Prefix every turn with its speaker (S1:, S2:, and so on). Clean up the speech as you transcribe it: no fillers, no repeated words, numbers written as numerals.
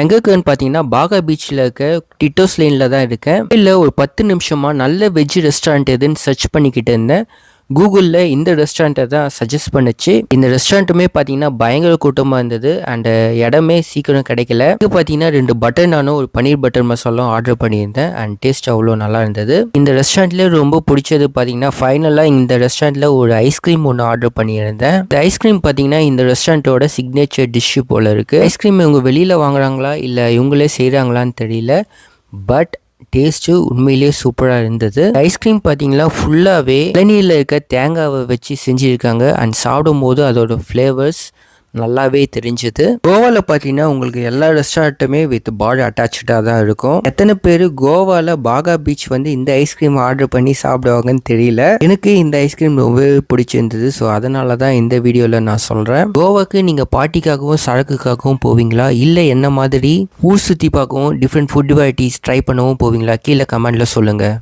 S1: நான் எங்கே இருக்கேன்னு பார்த்தீங்கன்னா பாகா பீச்சில் இருக்க டிட்டோஸ் லைனில் தான் இருக்கேன். இல்லை ஒரு 10 நிமிஷமாக நல்ல வெஜ் ரெஸ்டாரண்ட் எதுன்னு சர்ச் பண்ணிக்கிட்டு இருந்தேன். கூகுளில் இந்த ரெஸ்டாரண்ட்டை தான் சஜஸ்ட் பண்ணுச்சு. இந்த ரெஸ்டாரண்ட்டுமே பார்த்தீங்கன்னா பயங்கர கூட்டமாக இருந்தது அண்ட் இடமே சீக்கிரம் கிடைக்கல. இது பார்த்தீங்கன்னா 2 பட்டர் நானும் ஒரு பன்னீர் பட்டர் மசாலும் ஆர்டர் பண்ணியிருந்தேன் அண்ட் டேஸ்ட் அவ்வளோ நல்லா இருந்தது. இந்த ரெஸ்டாரண்ட்லேயே ரொம்ப பிடிச்சது பார்த்தீங்கன்னா ஃபைனலாக இந்த ரெஸ்டாரண்ட்டில் ஒரு ஐஸ்கிரீம் ஒன்று ஆர்டர் பண்ணியிருந்தேன். இந்த ஐஸ்கிரீம் பார்த்தீங்கன்னா இந்த ரெஸ்டாரண்ட்டோட சிக்னேச்சர் டிஷ்ஷு போல் இருக்குது. ஐஸ்கிரீம் இவங்க வெளியில் வாங்குறாங்களா இல்லை இவங்களே செய்கிறாங்களான்னு தெரியல. பட் டேஸ்ட்டு உண்மையிலேயே சூப்பராக இருந்தது. ஐஸ்கிரீம் பார்த்தீங்கன்னா ஃபுல்லாகவே இளநீரில் இருக்க தேங்காவை வச்சு செஞ்சுருக்காங்க அண்ட் சாப்பிடும் போது அதோட ஃப்ளேவர்ஸ் நல்லாவே தெரிஞ்சுது. கோவாவில் பார்த்தீங்கன்னா உங்களுக்கு எல்லா ரெஸ்டாரண்ட்டுமே வித் பார் அட்டாச்சாக தான் இருக்கும். எத்தனை பேர் கோவாவில் பாகா பீச் இந்த ஐஸ்கிரீம் ஆர்டர் பண்ணி சாப்பிடுவாங்கன்னு தெரியல. எனக்கு இந்த ஐஸ்கிரீம் ரொம்பவே பிடிச்சிருந்தது. ஸோ அதனால தான் இந்த வீடியோவில் நான் சொல்கிறேன். கோவாக்கு நீங்கள் பார்ட்டிக்காகவும் சரக்குக்காகவும் போவீங்களா இல்லை என்ன மாதிரி ஊர் சுற்றி பார்க்கவும் டிஃப்ரெண்ட் ஃபுட் வெரைட்டிஸ் ட்ரை பண்ணவும் போவீங்களா? கீழே கமெண்டில் சொல்லுங்கள்.